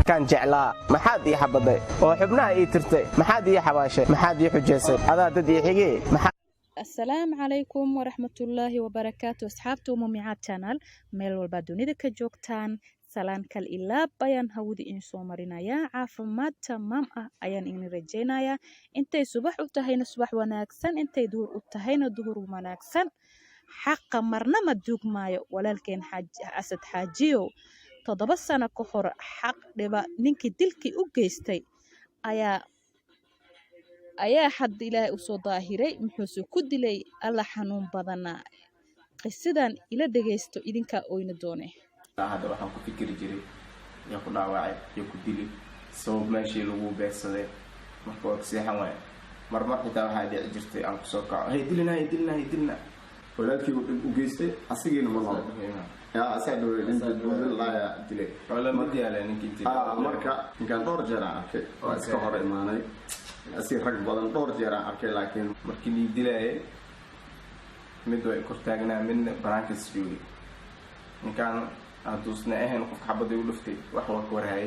كان جعلا محاد إيه حبضي وحبنا إيه ترتي محاد إيه حواشي محاد إيه حجيسي هذا ددي حقي السلام عليكم ورحمة الله وبركاته أصحابتو مميعات channel meel walba dunida ka joogtaan salaan kal ilaab ayaan hawada in soo marinayaa caafimaad tamaam ah ayaan in rajaynayaa intay subax u tahayna subax wanaagsan intay duhur u tahayna duhur wanaagsan xaqa marna ma duugmaayo walaalkeen asad xaajiyo 7 sano ka hor xaq dhiba ninkii dilkii u geystay ayaa xad ilaahay u soo daahiray muxuu ku dilay alla xanuun badana qisadan ila dhageysto idinka oyna doone هذا waxaan ku fikiri jiray ya ku dhaawacay ya ku dili soo meeshii lagu beegsaday marka oo seexan way marmar xitaa waxa dhici jirtay aan ku soo kaco hay dilna walaalkii u geystay asigiina ma laha ya asaadu wallahi dilay wala ma diyaale ninkii dilay marka inkaan dhowr jeer aan arkay oo iska hor imaanay asii rag badan dhowr jeer aan arkay laakiin markii la dilay mid way kortaagnaa min baraanka studio ninkaan aduusna ahayn qof xabadii u dhuftay wax waa ku warhay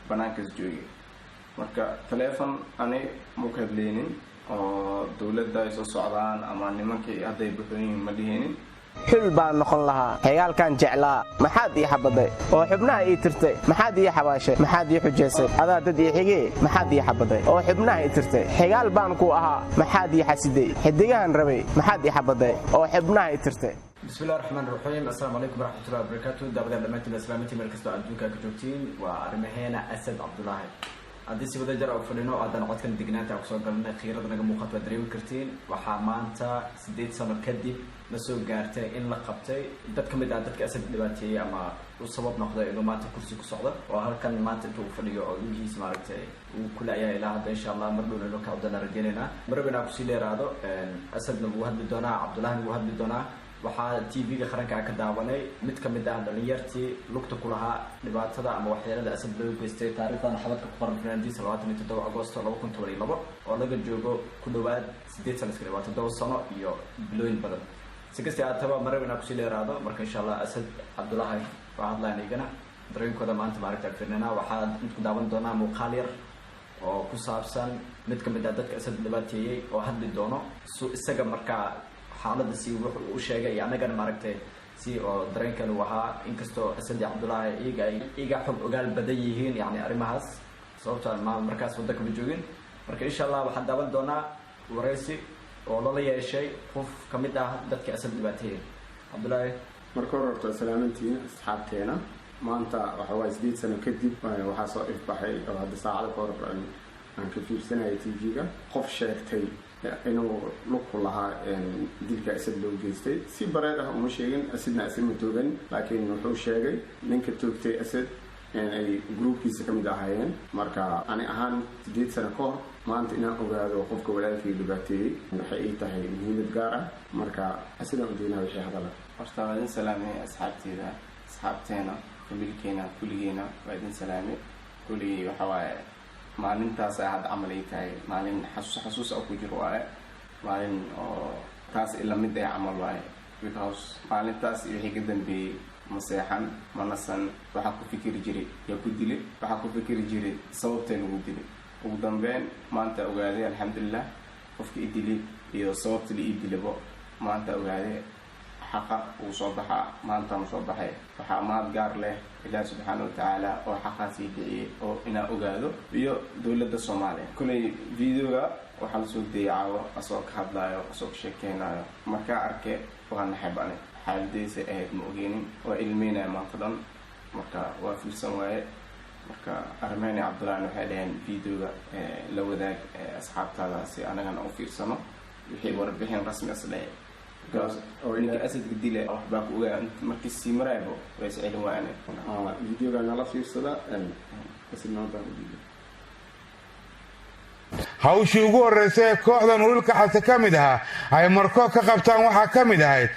banaankaas joogay marka telefoon ani ma ka hadlaynin oo dawladda ay soo socdaan ama nimankii haday buuxin ma dhihinin xil baan noqon lahaa xigaalkan jeclaa maxaad ii xabaday oo xubnaha ii tirtay maxaad ii xabaashay maxaad ii xujeysay adaa dad ii xigay maxaad ii xabaday oo xubnaha ii tirtay xigaal baan ku ahaa maxaad ii xasiday xidigahan rabay maxaad ii xabaday oo xubnaha ii tirtay بسم الله الرحمن الرحيم السلام عليكم ورحمة الله وبركاته دابا دمتنا الإسلامية مركز أدوكا كجوتين وأرمهينا أسد عبد الله هذه سبب جرى فلنا وعدنا قد كان دقنات أقصى قلنا خيرا نجا مخاطبة دريو كرتين وحامانتا سديت سنة كدب مسوق جارتي إن لقبتي دتكم إذا دتك أسد دلوقتي أما والسبب نقدر إنه ما تكرسي كصعدة وهل كان ما تتو فليو أو يجي سمارتي وكل أيام إلى هذا إن شاء الله مردون له كعبدنا رجالنا مربنا كسيلي رادو أسد نبوهد بدونا عبد الله نبوهد بدونا waxaa TV-ga qaranka ka daawanay mid ka mid ah dhalinyartii lugta ku lahaa dhibaatada ama waxyeelada asad loo geystay taariikhdan xabadka ku qoran Fernandes 27 Agoosto 2022 oo laga joogo ku dhawaad 8 sano iska 27 sano iyo bilooyin badan si kasta aad marayna ku sii leeraado marka insha Allah Asad Abdullahi waa hadlaynayna dareenkooda maanta maaragtay Fernandes waxaa mid ku daawan doona muuqaal yar oo ku saabsan mid ka mid ah dadka asad dhibaateeyay oo hadli doono isaga markaa xaaladda si wuxuu u sheegay anagana maaragtay si oo dareenkan waxa inkastoo Asad Abdullahi iga xog ogaal badan yihiin yani arimahaas sababtoo ma markaas waddanka ma joogin marka insha Allah waxaan daawan doonaa wareysi oo loo yeeshay qof kamid ah dadka Asad dhibaateeyay Abdullahi marka hore salaamantiin asxaabteena maanta waxa waa 8 sano kadib waxa soo ifbaxay oo hadda saacada ka hor aan ka fiirsanay TV-ga qof sheegtay inuu lug lahaa dilka Asad loo geystay si bareed ah uma sheegin asidna asma toogan laakiin wuxuu sheegay ninka toogtay Asad ay groupkiisa kamid ahaayeen marka ani ahaan 8 sano ka hor maanta inaan ogaado qofka walaalkii dhibaateeyay waxay ii tahay muhiimad gaar ah marka Asad aan diinaa wixii hadala horta salaamay asxaabteena familkeena kulligeena waa idin salaamay kulli waxa waaye maalintaas aad amal ay tahay maalin xasuus ku jiro waa maalin oo taas ila mid ay amal waay because maalintaas wixii ka dambeeyay maseexan manasan waxa ku fikiri jiray ya ku dilay waxa ku fikiri jiray sababta lagu dilay ugu dambeyn maanta ogaaday alxamdulillah qofkii dilay iyo sababta la dilay maanta ogaaday حقا وصباحا ما أنت مصباحي وحماد قار له إله سبحانه وتعالى وحقا سيدي أو إنا أجاده بيو دولة الصومالية كل فيديو وحل سود ديعة أسوق حضايا أسوق شكينا مركا أركي وأنا حباني حال دي سأهد مؤجيني وإلمينا ما قدم مركا وفي السماء مركا أرماني عبد الله نحلين فيديو لو ذاك أصحاب هذا سي أنا كان أوفير سنة يحيي وربحين رسمي أصلي أو إنك أسد قديله أحبك وأنت مركز سيمرايبو ويسألوا وأنا فيديو كان على في الصلاة بس النهارده hawshii ugu horeysay kooxdan wiilka xase ka mid ahaa ay markoo ka qabtaan waxaa ka mid ahayd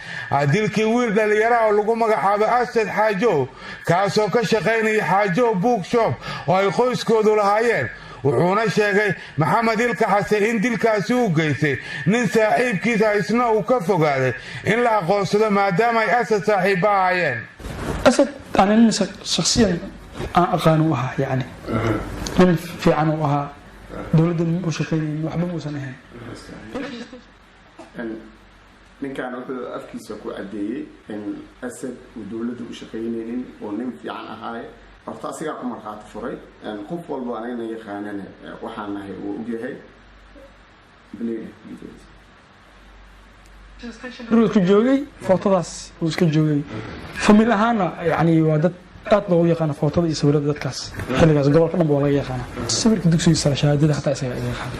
dilkii wiil dhalinyaro oo lagu magacaabo Asad Xaajow kaasoo ka shaqaynaya Xaajow bookshop oo ay qoyskoodu lahaayeen wuxuuna sheegay maxamed ilka xase in dilkaasi uu geystay nin saaxiibkiisa isna uu ka fogaaday in la aqoonsado maadaama ay Asad saaxiib ahaayeen أسد أنا شخصيا aan aqaan u ahaa yani nin fiican u ahaa dowladdan u shaqeynaynin waxba muusan ahayn ninkan wuxuu afkiisa ku cadeeyay in asad uu dowladda u shaqeynaynin oo nin fiican ahaay horta asigaa ku markhaati furay qof walba anagana yaqaanana waxaan nahay uu ogyahay iska joogay footadaas uu iska joogay famil ahaana yani waa dad aad loogu yaqaana footada iyo sawirada dadkaas xilligaas gobolka dhan waa laga yaqaana sawirka dugsiga sare shahaadada xataa isaga laga yaqaana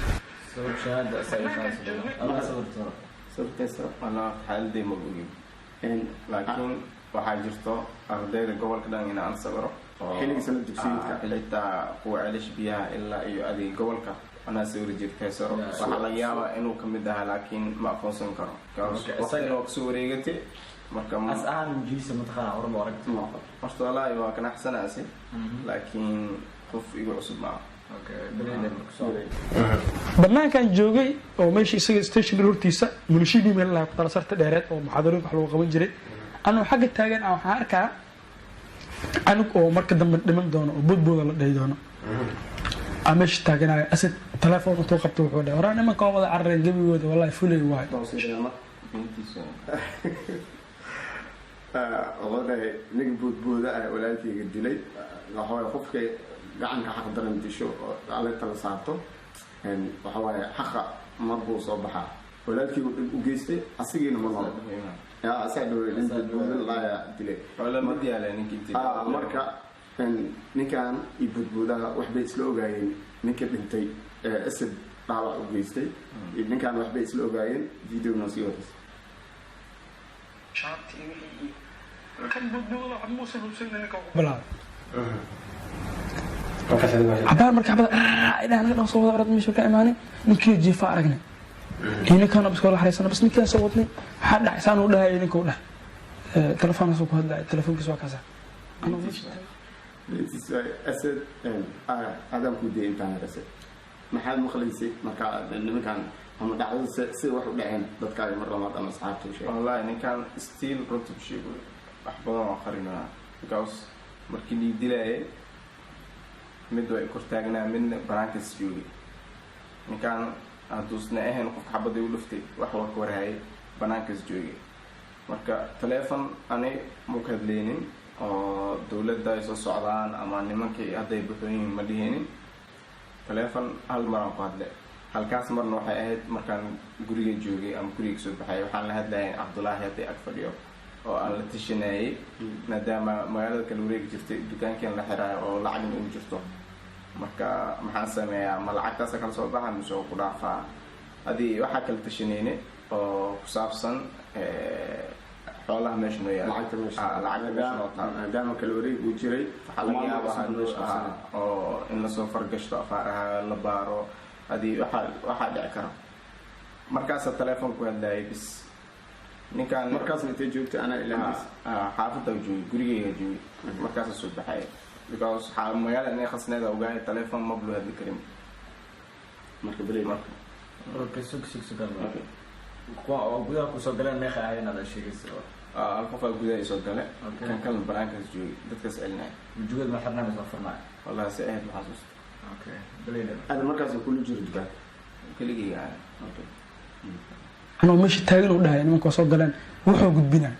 sababtaysa ana xaaladii ma ogin laakiin waxaa jirto ardayda gobolka dhan in aan sawiro xilliga sanad dugsiyeedka xitaa kuwa ceelish biyaha ilaa iyo adig gobolka anaa sawiri jirtay saro waxaa laga yaabaa inuu kamid ahaa laakiin ma aqoonsan karo waqtiga waa kasoo wareegatay marka as'aan jiisa mataqaana hore loo aragto horta wallaahi waa ganacsanaasi laakiin qof igu cusub ma aha banaankan joogay oo meeshii isaga stationka hortiisa munishidii meel lahaa kala sarta dheereed oo muxaadarooyin wax lagu qaban jiray anuu xagga taagan aan waxaan arkaa anug oo marka dambe dhiman doono oo boodbooda la dhahi doono aan meesha taaganaya asad telefoon intuu qabta wuxuu dhahay waraa nimanka waa wada carareen gebigooda wallahi fulay waay wuxuu dhahay nin boodbooda ah walaalkayga dilay waxawaaye qofka gacanka xaq daran disho oo alle tala saarto waxawaaye xaqa mar buu soo baxaa walaalkii uu u geystay asigiina ma nool asaa dhawey nin boodbooda laaya dilay marka ninkan iyo boodboodaha waxbay isla ogaayeen ninka dhintay asad dhaawac u geystay ninkan waxbay isla ogaayeen videona sii horeysa عبار مركب إذا أنا قد صوت أرد مش وكان إيماني نكيل جيفا أرجعني هنا كان بس كل حريص أنا بس نكيل صوتني حد عسان وده هاي نكوله تلفون أسوق هذا التلفون كسوة كذا أنا مش أسد هذا كودي إنتان أسد محل مخلصي مكان إنه كان هم دعوة سي واحد دعين بتكلم مرة ما أنا أصحابته شيء والله إن كان ستيل رتب شيء أحبطهم آخرين because مركني دلائي mid way kortaagnaa midna banaankas joogay ninkaan hadduusna ahayn qofka xabadii u dhuftay wax waa ka warhayay banaankas joogay marka teleefon ani muu ka hadlaynin oo dowladda ay soo socdaan ama nimankii hadday buxooyin ma dhihinin teleefon hal maraan ku hadlay halkaas marna waxay ahayd markaan guriga joogay ama guriga soo baxay waxaan la hadlayay cabdulaahi hadday ag fadhiyo oo aan la tishanayay maadaama magaalada kala wareegi jirtay dukaankan la xiraayo oo lacagna ugu jirto marka maxaan sameeyaa ma lacagtaas kala soo baxan mise oo ku dhaafaa adii waxaa kala tashanayne oo ku saabsan xoolaha meesha noo yaala maadaama kala wareeg uu jiray waxaa laga yaabaa oo in lasoo fargashto afaaraha la baaro adii waxaa dhici kara markaasa telefoon ku hadlayay bis ninkaan markaas intay joogtay ana ilaa xaafadda joogay gurigeyga joogay markaasa soo baxay because magaalada inay khasneeda ogaay telefoon ma bulu hadli karin marka belay marka gudaha kusoo galeen meeqa ahayn aad sheegaysa hal qof aa gudaha soo gale kan kalena banaankaas joogay dadkaas celinaya jugad ma xirnaa mise furnaa wallahi si ahayd maxaa xasuusta okay belayda ana markaas kula jiro dukaan keligeyga ah okay أنا مش تاجر وده يعني ما كوسو قلنا وحو قدبنا.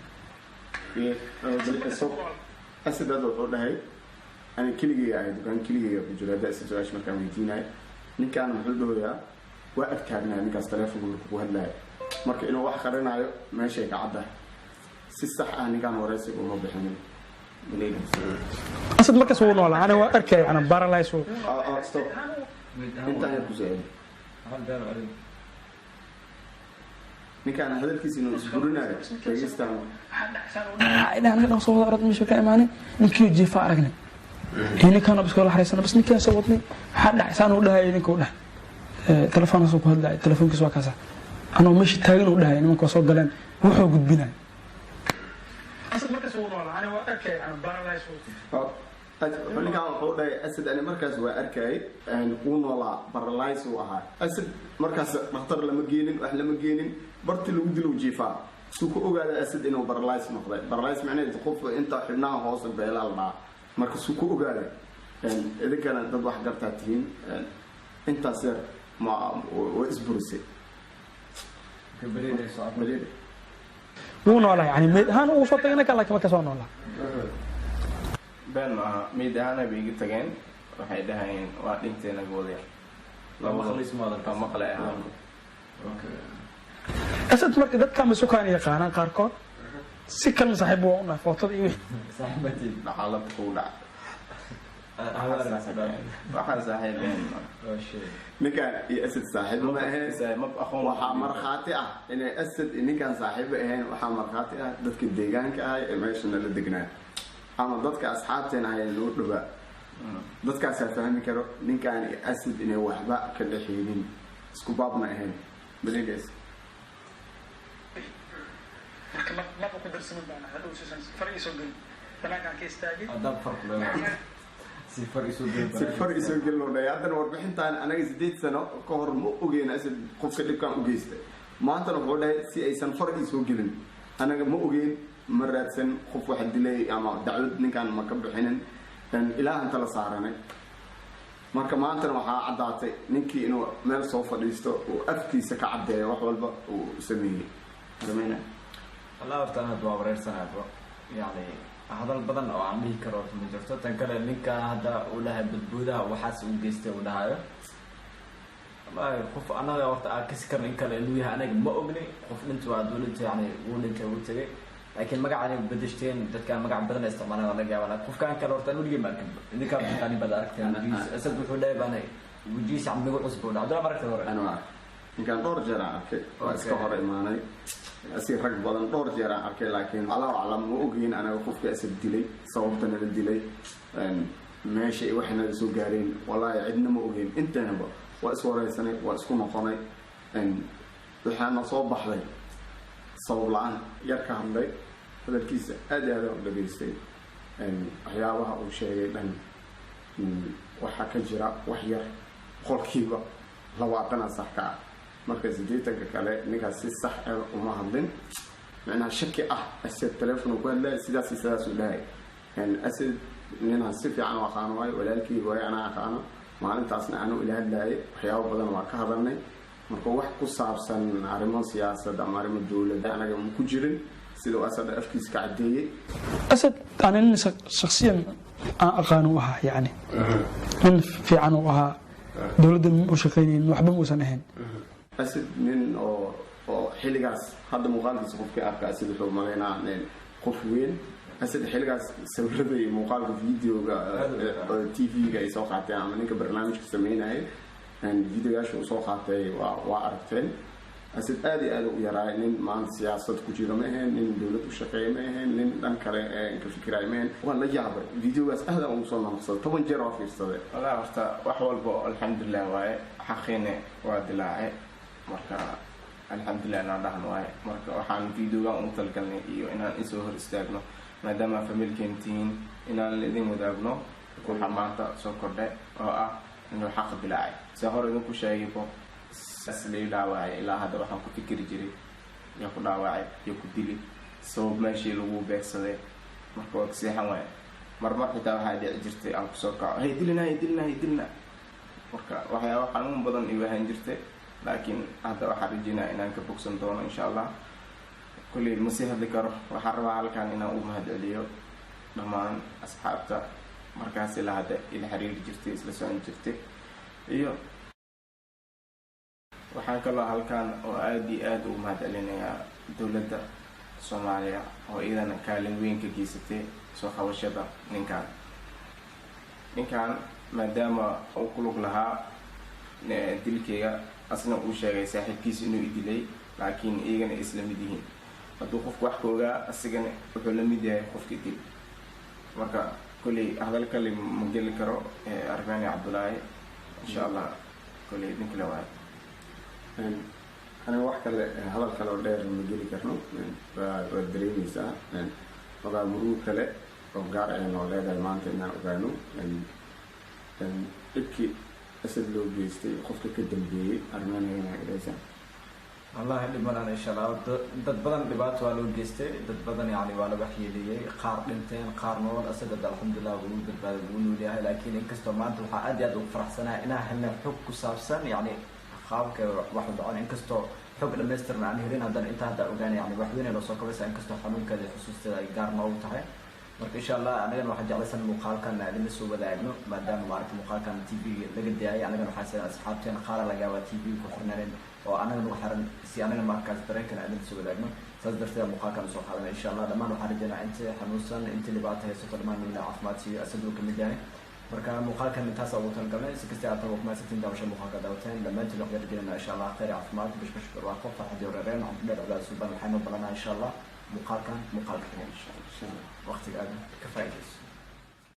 أسد هذا وده هاي أنا كلية يعني دكان كلية بجرا ده أسد جواش مكان ميتينا نكان محله يا وقت كنا نكاس تلفون وهلا مرك إنه واحد خرنا على ماشي قاعدة سيستح أنا كان وراسي وما بحمل بليل أسد مركز هو نولا أنا وأركي أنا بارا لا يسوي ستوب أنت يا بوزيل ninkaan hadalkiisa inuu isburinayo dhageystaan إذا أنا قد صوت أرد مش وكان إيماني نكيل جيفا أرجعني هنا كان بس كل حريص أنا بس نكيل صوتني حد عسان وده هاي نكوله تلفون أسوق هذا التلفون كسوة كذا أنا مش تاجر وده يعني ما كوسو قلنا وحو قدبنا. أسد مركز هو نولا أنا وأركي أنا بارا لا يسوي ninkaan wuxuu dhahay asad ani markaas waa arkay uu noolaa baralays uu ahaa asad markaas dhakhtar lama geenin wax lama geenin barti lagu dilo jiifaa suu ku ogaada asad inuu baralays noqday baralays macnaheedu qof inta xibnaha hoose beelal dhaa marka suu ku ogaaday idinkana dad wax gartaa tihiin intaas yar waa isburisay wuu noolaa yani meyd ahaan uu soo tagay ninka laakiin ma ka soo noolaa been maaha meyd ahaana bay iga tageen waxay dhahayeen waa dhintay naga wadaya maqle ahaan asad marka dadka ma sukaan yaqaanaan qaarkood si kalma saaxiib waa una footada iyo dhacalad ku dhac waxaan saaxiibeen ninkaan iyo asad saaxiib ma ahayn waxaa markhaati ah inay asad ninkaan saaxiiba ahayn waxaa markhaati ah dadka deegaanka ahay ee meesha nala degnaa ama dadka asxaabteena ahay loo dhawaa dadkaasaa fahmi karo ninkaan iyo asad inay waxba ka dhexeynin isku baabna ahayn baligays marka ma ku darsamin baan hadhow far isoo gelin banaankaan ka istaagay sifar isoo gelin oo dhay haddana warbixintaan anaga 8 sano ka hor ma ogeyn asad qofka dhibkaan u geystay maantana wuxuu dhahay si aysan far isoo gelin anaga ma ogeyn ma raadsan qof wax dilay ama dacwad ninkaan ma ka bixinin ilaahan tala saaranay marka maantana waxaa caddaatay ninkii inuu meel soo fadhiisto oo afkiisa ka caddeeyo wax walba uu sameeyey armayna والله horta aad waa wareersanaado yani hadal badan oo aan dhihi karo ma jirto tan kale ninka hadda uu lahay badboodaha waxaas uu geystay uu dhahayo wallahi qof anaga horta aan kasi karno in kale inuu yahay anaga ma ogni qof dhinta waa dowladda yani uu dhintay uu tagay laakiin magacani bedeshteen dadka magac badan isticmaalaan laga yaabaa qofkaan kale horta inuu dhigay markan idinka bixani bad aragteen asad wuxuu dhahay baanay wajiis camigu cusbo dhacdo marka hore anaa ninkaan dhowr jeer aan arkay waa iska hor imaanay si rag badan dhowr jeer aan arkay laakiin allahu aclam ma ogeyn anaga qofka asad dilay sababtana la dilay meesha ay waxna soo gaareen wallahi cidna ma ogeyn intaanaba waa is wareysanay waa isku noqonay waxaana soo baxday sabab la'aan yar ka hadlay hadalkiisa aad iyo aad u dhageystay waxyaabaha uu sheegay dhan waxaa ka jira wax yar qolkiiba 20 sax ka ah marka 80 kale ninkaas si sax ah uma hadlin macna shaki ah asad telefoon ku hadlay sidaas u dhahay asad nina si fiican waa qaano way walaalkii way ana aqaano maalintaasna aanu ila hadlay waxyaabo badan waa ka hadalnay marka wax ku saabsan arrimo siyaasadeed ama arrimo dawladda anaga ma ku jirin sidoo asad afkiis ka cadeeyay asad aan shakhsiyan aqaano waxa yani in fiican oo aha dawladda u shaqeynayeen waxba muusan ahayn asad nin oo xiligaas hadda muuqaalkiisa qofka arka asad wuxuu maleynaa qof weyn asad xiligaas sawirada iyo muuqaalka videoga TV-ga ay soo qaateen ama ninka barnaamijka sameynayay videoyaasha uu soo qaatay waa aragteen asad aad iyo aad u yaraay nin maanta siyaasad ku jira ma ahayn nin dawlad u shaqeeya ma ahayn nin dhan kale ka fikiraay ma ahayn waan la yaabay videogaas aad aan ugu soo noqsaday 10 jeer oo fiirsaday والله horta wax walba alxamdulillah waaye xaqiina waa dilaacay marka alxamdulillah aan dhahan waaye marka waxaan videoga u talgalnay iyo inaan isoo hor istaagno maadaama familkeentiin inaan idin wadaagno waxa maanta soo kordhay oo ah inuu xaq dilaacay si hore idinku sheegay asli dhaawacay ilaa hadda waxaan ku fikiri jiray iyo ku dhaawacay iyo ku dili sabab meeshii lagu beegsaday marka waa seexan waay marmar xitaa waxaa dhici jirtay aan kusoo kaco hay dilina marka waxyaabo xanuun badan igu ahaan jirtay laakiin hadda waxaan rajinaa inaan ka bogsan doono insha allah kulli ma sii hadli karo waxaan rabaa halkan inaan u mahadceliyo dhammaan asxaabta markaas ilaa hadda ila xiriiri jirtay isla socon jirtay iyo waxaan kaloo halkan oo aad iyo aad ugu mahadcelinayaa dowladda Soomaaliya oo iyadana kaalin weyn ka geysatay soo qabashada ninkan maadaama uu ku lug lahaa dilkeyga asna uu sheegay saaxiibkiisa inuu dilay laakiin iyagana isla mid yihiin hadduu qofku wax ka ogaa asigana wuxuu la mid yahay qofkii dil marka kulli hadal kale ma geli karo Armani Cabdullaahi insha Allah kulli idinka la waay أنا واحد هذا الكلام ده من جيل كرنو ودريم يسا وقال مرور كله وقال إنه لا ده ما أنتنا وقالنو إبكي أسد لو بيستي خفت كدم بيه أرماني هنا كذا الله dhiman insha Allah dad badan dhibaato waa loo geystay dad badan yani waa la waxyeeliyay qaar dhinteen qaar nool asaga alxamdulillah wuu badbaaday wuu noolyahay laakiin inkastoo maanta waxaa aad iyo aad ugu faraxsanahay inaan helno xog ku saabsan yani qaabka wax u dhacay inkastoo xog dhammaystiran aan helin haddana inta hadda ogaanay yani wax weyn loo soo kabaysa inkastoo xanuunkeeda xusuusteeda ay gaar noogu tahay marka insha Allah anagana waxaan jeclaysan muuqaalkan idin soo wadaagno maadaama maaragtay muuqaalkan TV laga daayay anagana waxaan soo asxaabteena qaar laga yaabaa TV ku xirnaan oo anagana ugu xiran si anagana markaas dareenkana idin soo wadaagno saas darteed muuqaalkan soo qaadana insha Allah dhamaan waxaan rajaynayaa inta xanuunsan inta dhibaato haysato dhamaan min caafimaad si asadoo kamid yahay marka muuqaalkan intaas ugu talgalnay si kasta aad ugu maasantiin daawasho muuqaalka daawateen dhammaantiin waxaan rajaynayaa insha Allah khayr caafimaad bashbash barwaaqo farxad iyo reereen waxaan dheeraad suuban waxaan u balanayaa insha Allah muuqaalkan insha Allah waqtiga aad ka faa'iideyso